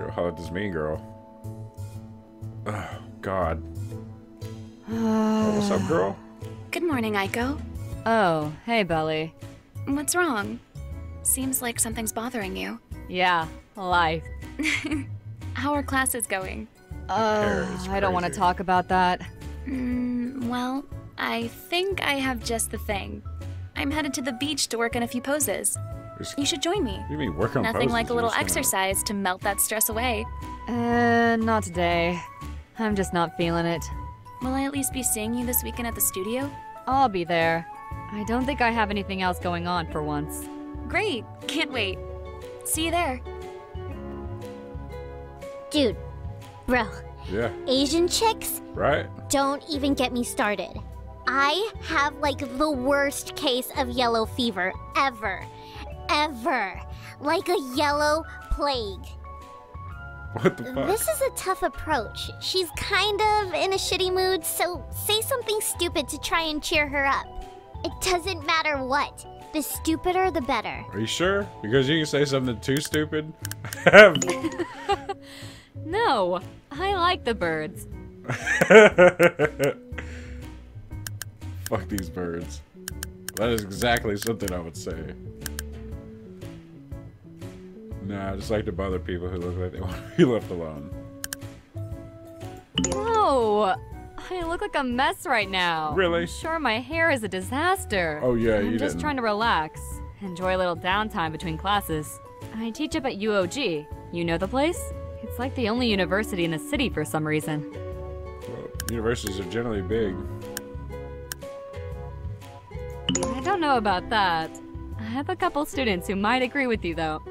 How about this mean girl? Oh, God. What's up, girl? Good morning, Aiko. Oh, hey, Belly. What's wrong? Seems like something's bothering you. Yeah, life. How are classes going? I don't want to talk about that. Well, I think I have just the thing. I'm headed to the beach to work on a few poses. You should join me. What do you mean work on Nothing poses? like a little exercise to melt that stress away. Not today. I'm just not feeling it. Will I at least be seeing you this weekend at the studio? I'll be there. I don't think I have anything else going on for once. Great, can't wait. See you there. Dude, bro. Yeah. Asian chicks? Right? Don't even get me started. I have like the worst case of yellow fever ever. Ever. Like a yellow plague. What the fuck? This is a tough approach. She's kind of in a shitty mood, so say something stupid to try and cheer her up. It doesn't matter what. The stupider, the better. Are you sure? Because you can say something too stupid? No, I like the birds. Fuck these birds. That is exactly something I would say. Nah, I just like to bother people who look like they want to be left alone. No, I look like a mess right now. Really? I'm sure my hair is a disaster. Oh yeah, I'm you just didn't. trying to relax, enjoy a little downtime between classes. I teach up at UOG. You know the place? It's like the only university in the city for some reason. Well, universities are generally big. I don't know about that. I have a couple students who might agree with you, though.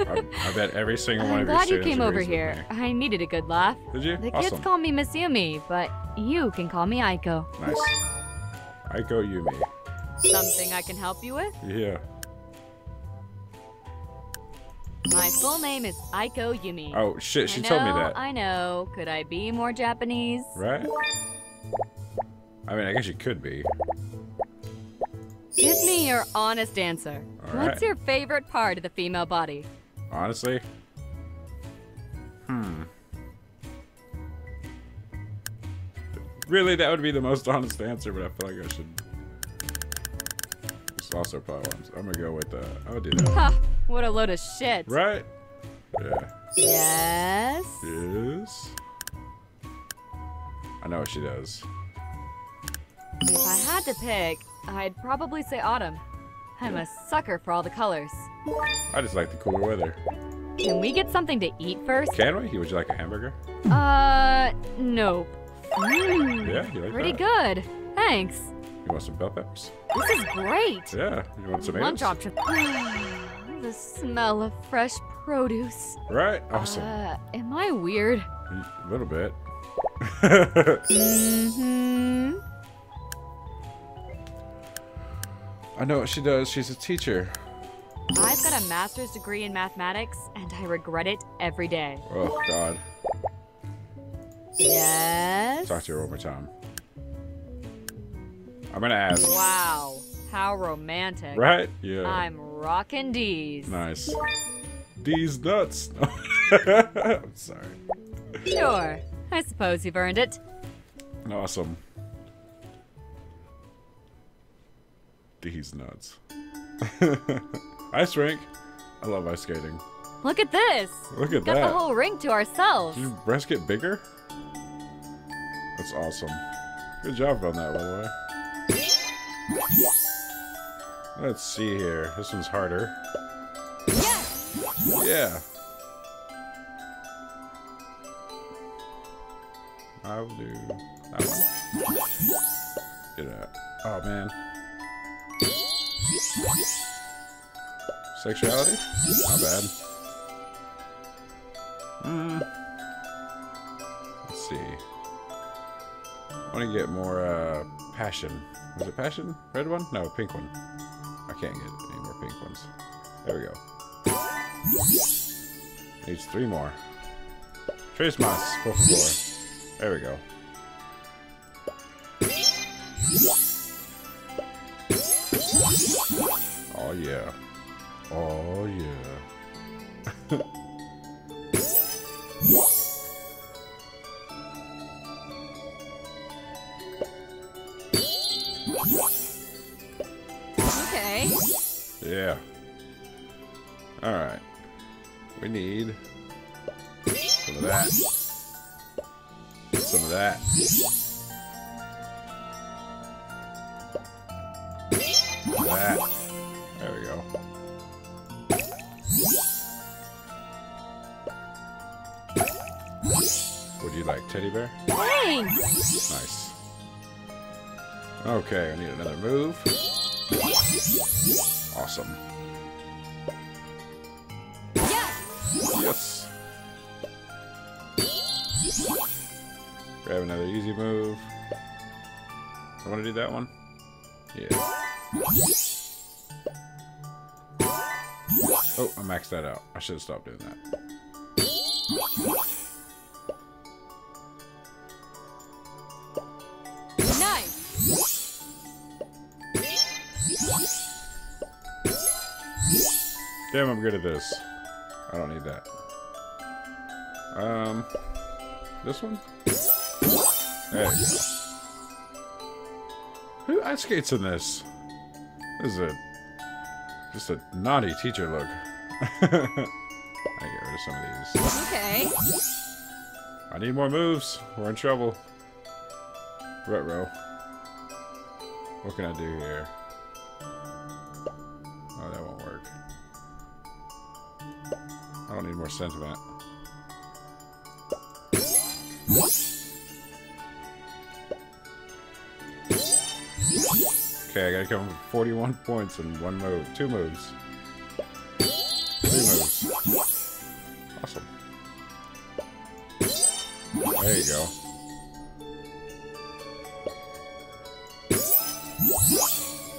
I bet every single one I'm of your glad you students came over agrees with here. me. I needed a good laugh. Did you? The kids Awesome. call me Miss Yumi, but you can call me Aiko. Nice. Aiko Yumi. Something I can help you with? Yeah. My full name is Aiko Yumi. Oh shit, she told me that. I know. Could I be more Japanese? Right? I mean, I guess you could be. Give me your honest answer. All right. What's your favorite part of the female body? Honestly? Really, that would be the most honest answer, but I feel like I should. It's also probably one. I'm gonna go with I would do that. Ha! What a load of shit. Right? Yeah. Yes? Yes. I know what she does. If I had to pick, I'd probably say autumn. I'm a sucker for all the colors. I just like the cooler weather. Can we get something to eat first? Can we? Would you like a hamburger? Nope. Yeah, you like Pretty that? good. Thanks. You want some bell peppers? This is great. Yeah. You want tomatoes? Lunch option. The smell of fresh produce. Right? Awesome. Am I weird? A little bit. Mm-hmm. I know what she does. She's a teacher. I've got a master's degree in mathematics, and I regret it every day. Oh, God. Yes? Talk to her one more time. I'm gonna ask. Wow, how romantic. Right? Yeah. I'm rockin' D's. Nice. These nuts. I'm sorry. Sure, I suppose you've earned it. Awesome. These nuts. Ice rink. I love ice skating. Look at this. Look at Got that. the whole rink to ourselves. Did your breasts get bigger? That's awesome. Good job on that, by the way. Let's see here. This one's harder. Yes! Yeah. I'll do that one. Get that. Oh, man. Sexuality? Not bad. Let's see. I want to get more passion. Was it passion? Red one? No, pink one. I can't get any more pink ones. There we go. Needs 3 more. Tres más, por favor. There we go. Oh yeah. Oh yeah. Alright. We need some of that. Some of that. That. There we go. Would you like teddy bear? Thanks! Nice. Okay, I need another move. Awesome. Yes! Grab another easy move. I want to do that one? Yeah. Oh, I maxed that out. I should have stopped doing that. Nice! Damn, I'm good at this. I don't need that. This one? There you go. Who ice skates in this? This is just a naughty teacher look. I get rid of some of these. Okay. I need more moves. We're in trouble. Ruh-roh. What can I do here? Oh, that won't work. I don't need more sentiment. Okay, I gotta come with 41 points in one move. 2 moves. 3 moves. Awesome. There you go.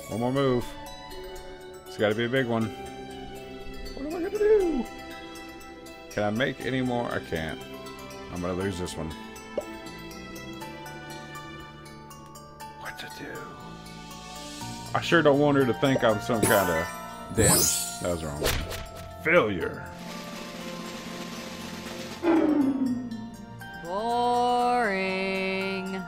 One more move. It's gotta be a big one. What am I gonna do? Can I make any more? I can't. I'm gonna lose this one. What to do? I sure don't want her to think I'm some kind of... Damn, that was wrong. Failure. Boring.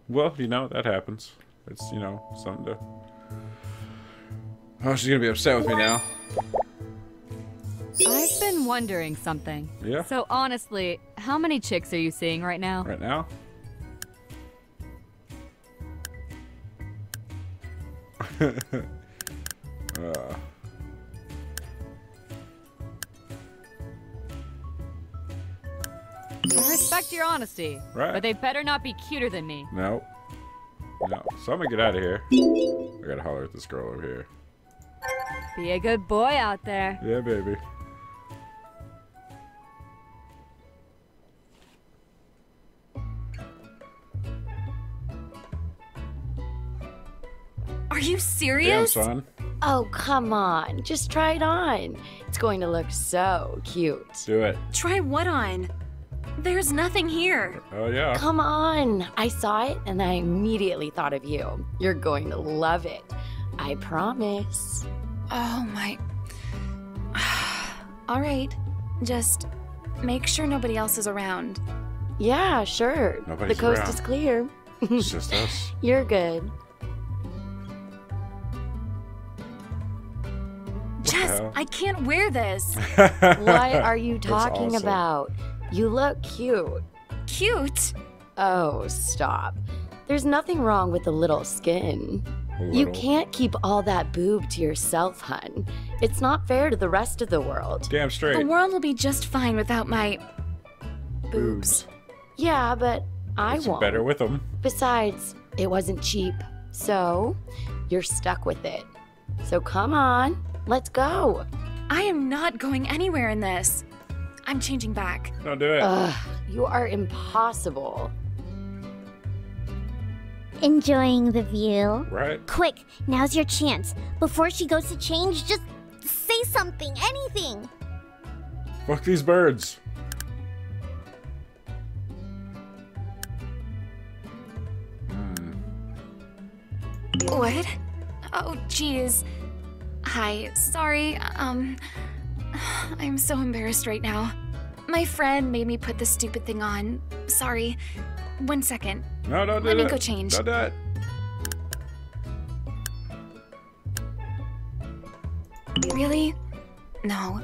Well, you know, that happens. It's, you know, something to... Oh, she's gonna be upset with me now. I've been wondering something. Yeah? So honestly, how many chicks are you seeing right now? Right now? I respect your honesty, Right. but they better not be cuter than me. No. No. So I'm gonna get out of here. I gotta holler at this girl over here. Be a good boy out there. Yeah, baby. Are you Damn, serious? son. Oh, come on. Just try it on. It's going to look so cute. Do it. Try what on? There's nothing here. Oh, yeah. Come on. I saw it and I immediately thought of you. You're going to love it. I promise. Oh my. All right. Just make sure nobody else is around. Yeah, sure. Nobody's the coast around. is clear. It's just us. You're good. Jess, hell? I can't wear this. What are you That's talking awesome. about? You look cute. Cute. Oh, stop. There's nothing wrong with a little skin. You Little. can't keep all that boob to yourself, hun. It's not fair to the rest of the world. Damn The straight. world will be just fine without my boobs. Yeah, but I It's won't. better with them. Besides, it wasn't cheap. So, you're stuck with it. So come on, let's go. I am not going anywhere in this. I'm changing back. Don't do it. Ugh, you are impossible. Enjoying the view? Right? Quick, now's your chance. Before she goes to change, just say something, anything. Fuck these birds. What? Oh, jeez. Hi, sorry. I'm so embarrassed right now. My friend made me put this stupid thing on. Sorry. 1 second. No, don't do Let it. me go change. Don't do it. Really? No.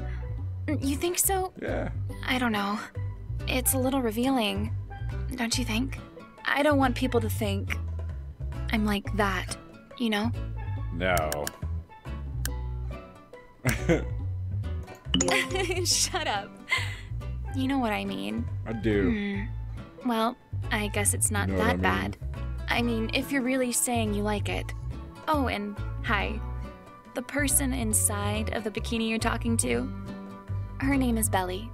You think so? Yeah. I don't know. It's a little revealing, don't you think? I don't want people to think I'm like that, you know? No. Shut up. You know what I mean. I do. Well, I guess it's not You know what that I mean. bad. I mean, if you're really saying you like it. Oh, and hi. The person inside of the bikini you're talking to, her name is Belly.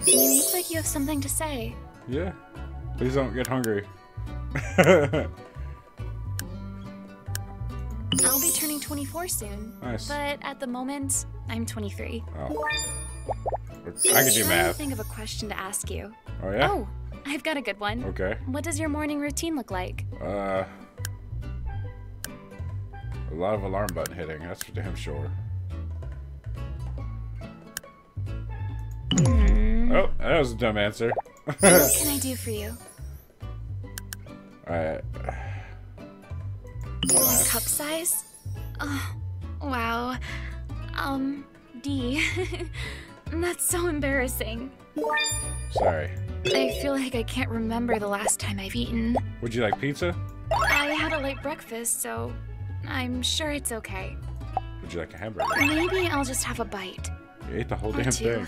You look like you have something to say. Yeah. Please don't get hungry. I'll be turning 24 soon. Nice. But at the moment, I'm 23. Oh. I can do I'm trying to math. think of a question to ask you. Oh, yeah? Oh, I've got a good one. Okay. What does your morning routine look like? A lot of alarm button hitting, that's for damn sure. Oh, that was a dumb answer. What can I do for you? Alright. Cup size? Oh, wow. D. That's so embarrassing. Sorry. I feel like I can't remember the last time I've eaten. Would you like pizza? I had a late breakfast, so I'm sure it's okay. Would you like a hamburger? Maybe I'll just have a bite. You ate the whole Or damn two. thing.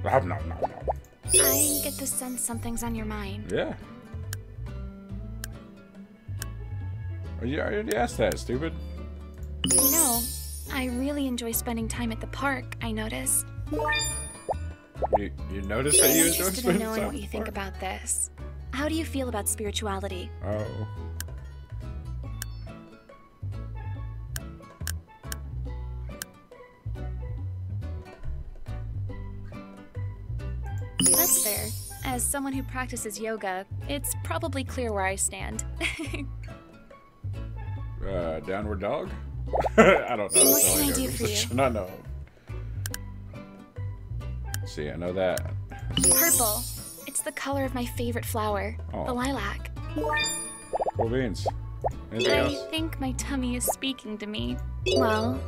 Nom, nom, nom, nom. I get the sense something's on your mind. Yeah. Oh, you already asked that, stupid. You know, I really enjoy spending time at the park, I notice. You noticed that you I'm enjoy interested in spending knowing time what you at the think park? about this. How do you feel about spirituality? Oh. That's fair. As someone who practices yoga, it's probably clear where I stand. Downward dog? I don't know. What That's all can I know. do for you? No, no. See, I know that. Purple. It's the color of my favorite flower, Oh. the lilac. Cool beans. Anything I else? think my tummy is speaking to me. Well,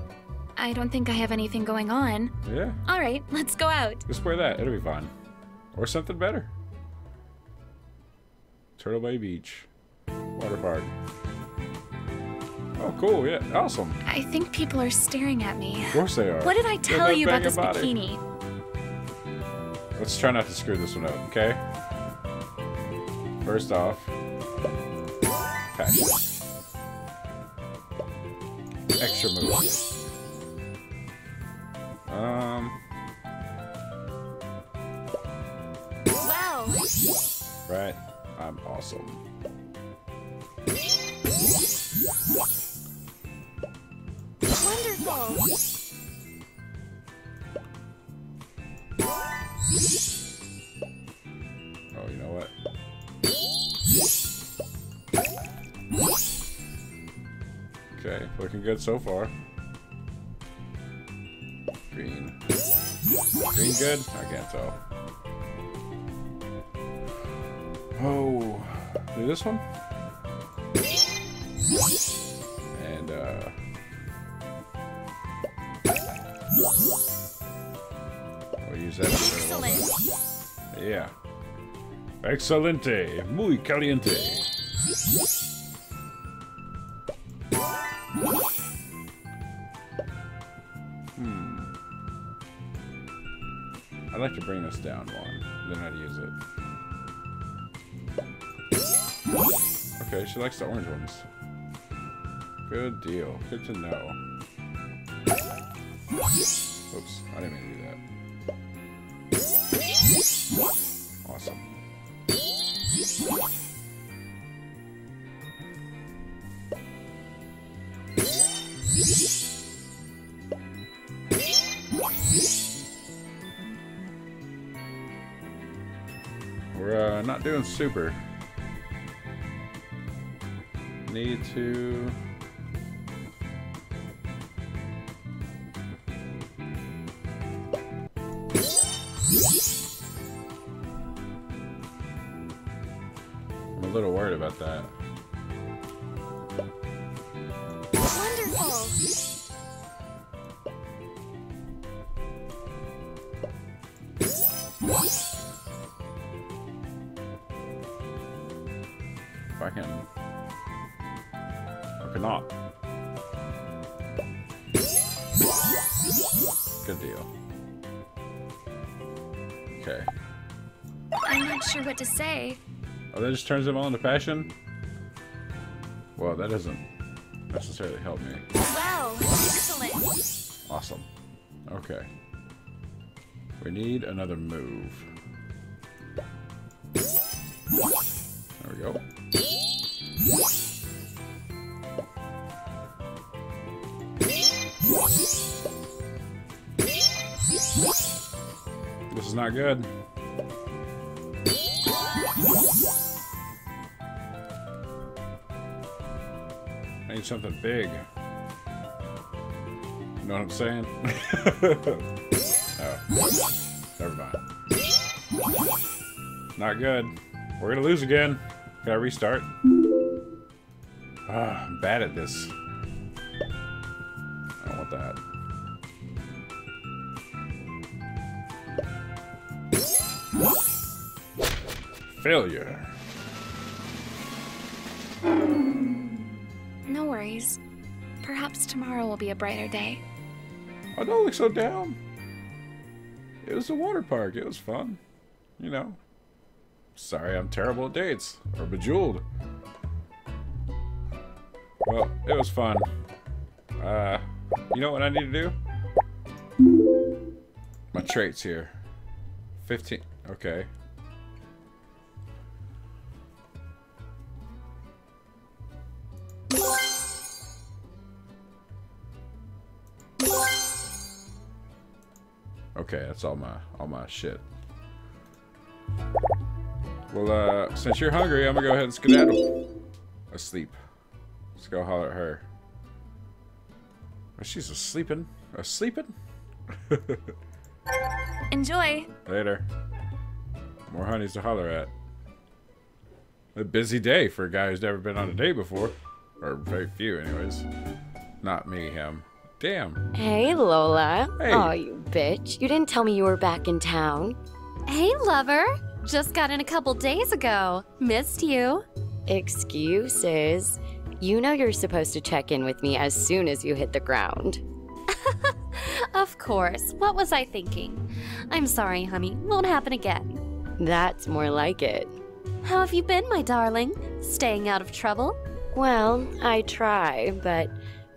I don't think I have anything going on. Yeah. All right, let's go out. Just wear that. It'll be fine. Or something better. Turtle Bay Beach. Water park. Oh, cool. Yeah. Awesome. I think people are staring at me. Of course they are. What did I tell that you about this banging body. bikini? Let's try not to screw this one up, okay? First off, passion. Extra move. Wow. Right. I'm awesome. Wonderful. Oh, you know what? Okay, looking good so far. Green. Green good? I can't tell. Oh, do this one? And, I'll use that. Excellent. Yeah. Excelente. Muy caliente. I'd like to bring this down one, then I'd use it. Okay, she likes the orange ones. Good deal. Good to know. Oops, I didn't mean to do that. Awesome. We're not doing super. Need to... I'm a little worried about that. if I can. Or cannot. Good deal. Okay. I'm not sure what to say. Oh, that just turns him on into passion? Well, that doesn't necessarily help me. Wow, excellent. Awesome. Okay. We need another move. There we go. This is not good. I need something big. You know what I'm saying? Oh, never mind. Not good. We're gonna lose again. Can I restart? Ah, I'm bad at this. I don't want that. Failure. No worries. Perhaps tomorrow will be a brighter day. I don't look so down. It was a water park. It was fun. You know. Sorry, I'm terrible at dates. Or bejeweled. Well, it was fun. You know what I need to do? My traits here. 15. Okay. Okay, that's all my shit. Well, since you're hungry, I'm gonna go ahead and skedaddle. Asleep. Let's go holler at her. Oh, she's asleeping. Asleeping? Enjoy. Later. More honeys to holler at. A busy day for a guy who's never been on a date before. Or very few, anyways. Not me, him. Damn. Hey, Lola. Hey. Oh, you bitch. You didn't tell me you were back in town. Hey, lover. Just got in a couple days ago. Missed you. Excuses. You know you're supposed to check in with me as soon as you hit the ground. Of course. What was I thinking? I'm sorry, honey. Won't happen again. That's more like it. How have you been, my darling? Staying out of trouble? Well, I try, but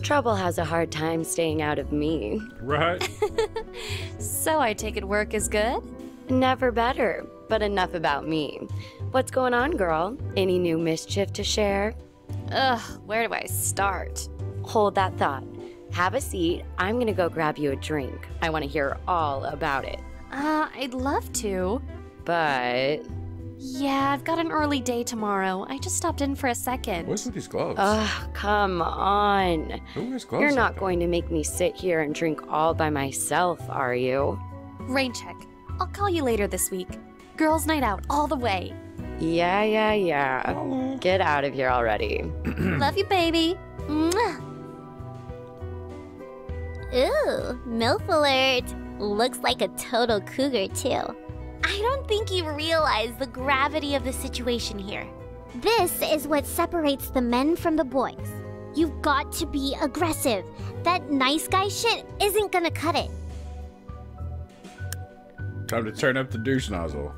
trouble has a hard time staying out of me. Right? So I take it work is good? Never better, but enough about me. What's going on, girl? Any new mischief to share? Ugh, where do I start? Hold that thought. Have a seat. I'm gonna go grab you a drink. I want to hear all about it. I'd love to. But... Yeah, I've got an early day tomorrow. I just stopped in for a second. What's with these gloves? Ugh, come on. Who wears gloves? You're like not that? going to make me sit here and drink all by myself, are you? Rain check. I'll call you later this week. Girls' night out all the way. Yeah. Hello. Get out of here already. Love you, baby. Mwah. Ooh, MILF alert. Looks like a total cougar, too. I don't think you realize the gravity of the situation here. This is what separates the men from the boys. You've got to be aggressive. That nice guy shit isn't gonna cut it. Time to turn up the douche nozzle.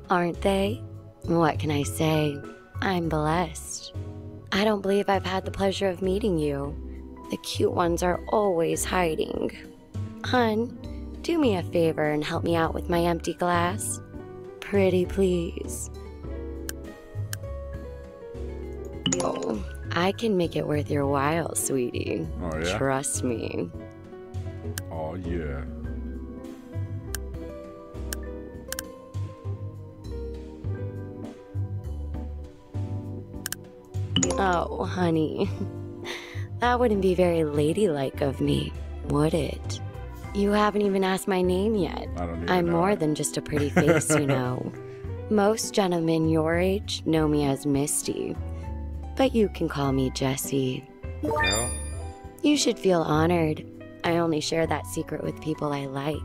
Aren't they? What can I say? I'm blessed. I don't believe I've had the pleasure of meeting you. The cute ones are always hiding. Hun, do me a favor and help me out with my empty glass. Pretty please. Oh, I can make it worth your while, sweetie. Oh, yeah? Trust me. Oh, yeah. Oh, honey. That wouldn't be very ladylike of me, would it? You haven't even asked my name yet. I don't even I'm know more it. than just a pretty face, you know. Most gentlemen your age know me as Misty, but you can call me Jessie. Well, You should feel honored. I only share that secret with people I like.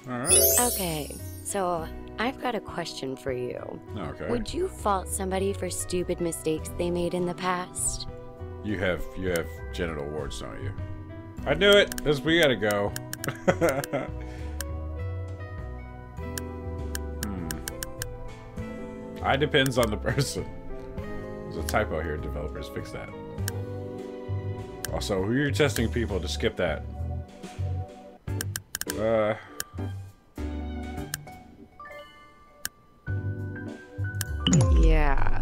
Alright. Okay, so I've got a question for you. Okay. Would you fault somebody for stupid mistakes they made in the past? You have genital warts, don't you? I knew it! We gotta go. I depends on the person. There's a typo here, developers. Fix that. Also, who you're testing people to skip that. Yeah,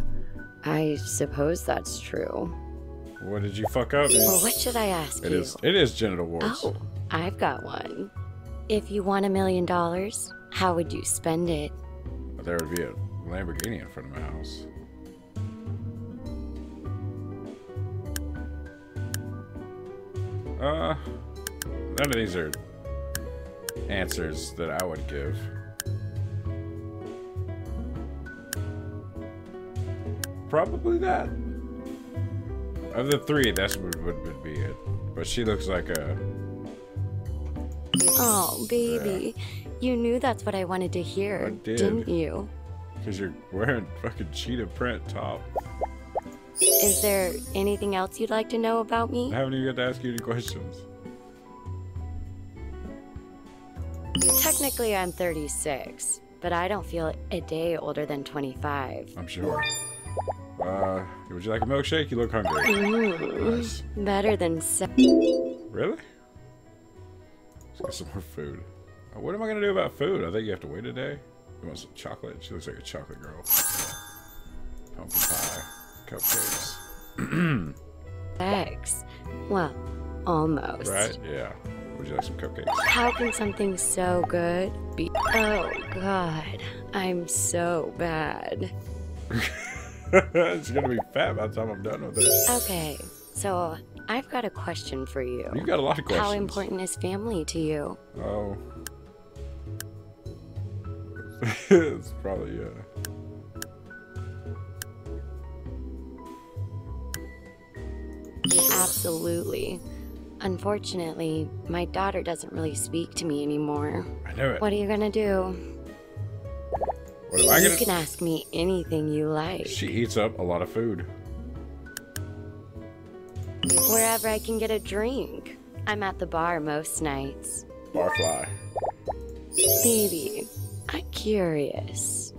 I suppose that's true. What did you fuck up? Well, what should I ask you? It is genital warts. Oh, I've got one. If you won $1 million, how would you spend it? There would be a Lamborghini in front of my house. None of these are answers that I would give. Probably that. Of the three, that's what would be it. But she looks like a... Oh, baby. You knew that's what I wanted to hear, I did. Didn't you? Because you're wearing fucking cheetah print top. Is there anything else you'd like to know about me? I haven't even got to ask you any questions. Technically, I'm 36, but I don't feel a day older than 25. I'm sure. Would you like a milkshake? You look hungry. Nice. Better than Really? Let's get some more food. What am I gonna do about food? I think you have to wait a day. You want some chocolate? She looks like a chocolate girl. Pumpkin pie. Cupcakes. eggs. Well, almost. Right? Yeah. Would you like some cupcakes? How can something so good be... Oh, God. I'm so bad. It's gonna be fat by the time I'm done with it. Okay, so I've got a question for you. You've got a lot of questions. How important is family to you? Oh. It's probably, Absolutely. Unfortunately, my daughter doesn't really speak to me anymore. I knew it. What are you gonna do? What am I You gonna... can ask me anything you like. She heats up a lot of food. Wherever I can get a drink. I'm at the bar most nights. Barfly. Baby, I'm curious.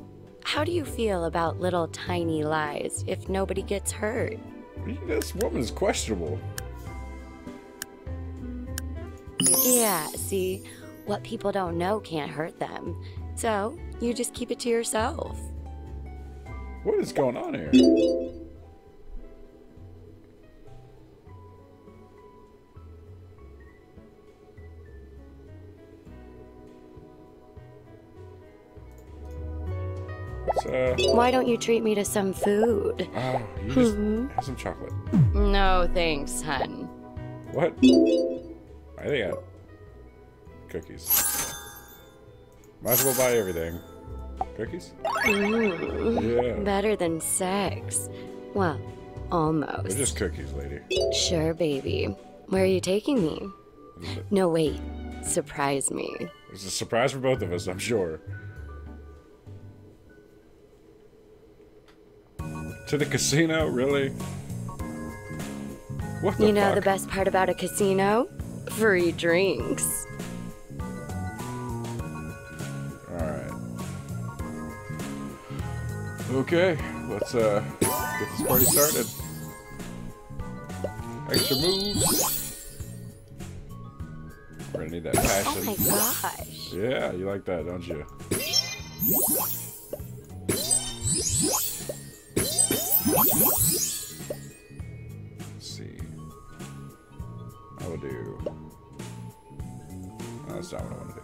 How do you feel about little tiny lies if nobody gets hurt? This woman's questionable. Yeah, see, what people don't know can't hurt them. So, you just keep it to yourself. What is going on here? Why don't you treat me to some food? Oh, you just have some chocolate. No, thanks, hun. What? I think I got cookies. Might as well buy everything. Cookies? Yeah. Better than sex. Well, almost. They're just cookies, lady. Sure, baby. Where are you taking me? No, wait. Surprise me. It's a surprise for both of us, I'm sure. To the casino? Really? What the You know fuck? the best part about a casino? Free drinks. Alright. Okay, let's get this party started. Extra moves. We're gonna need that passion. Oh my gosh. Yeah, you like that, don't you? Let's see. I will do. No, that's not what I want to do.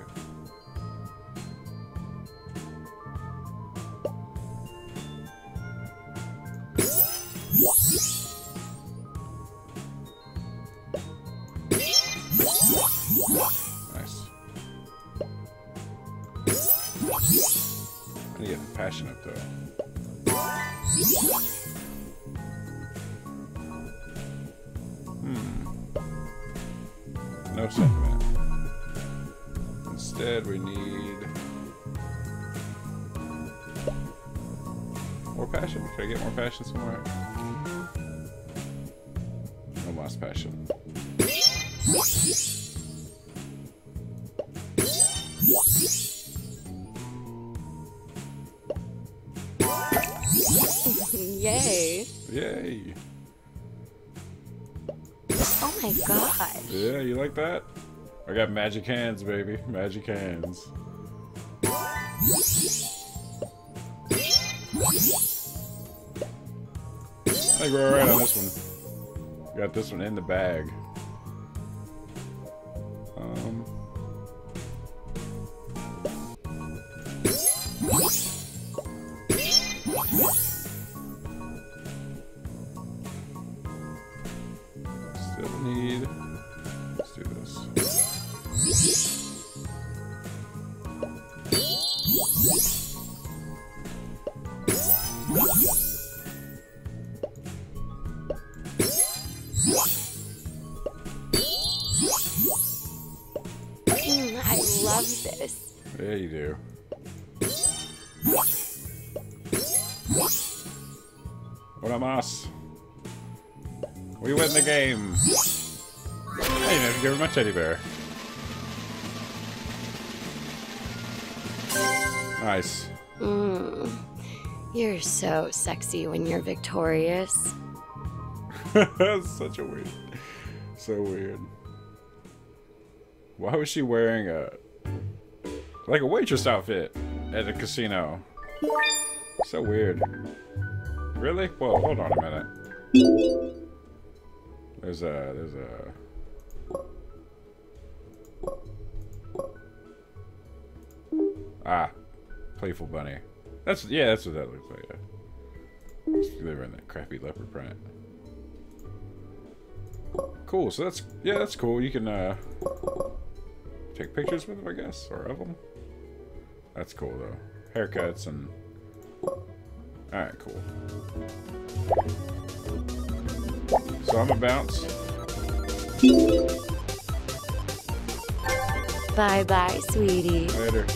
Nice. I need to get the passion up though. No sentiment. Let's Instead, we need more passion. Can I get more passion somewhere? No more passion. Yay. Yay. Oh my gosh. Yeah, you like that? I got magic hands, baby. Magic hands. I think we're alright on this one. Got this one in the bag. Still need. Let's do this. I love this. Yeah, you do. What am us? We win the game. Hey, you never give her my teddy bear. Nice. You're so sexy when you're victorious. That's such a weird. So weird. Why was she wearing like a waitress outfit at a casino? So weird. Really? Whoa, hold on a minute. There's a playful bunny. That's what that looks like. Yeah. They were in that crappy leopard print. Cool. So that's cool. You can take pictures with them, I guess, or of them. That's cool though. Haircuts and. All right, cool. So I'm gonna bounce. Bye bye, sweetie. Later.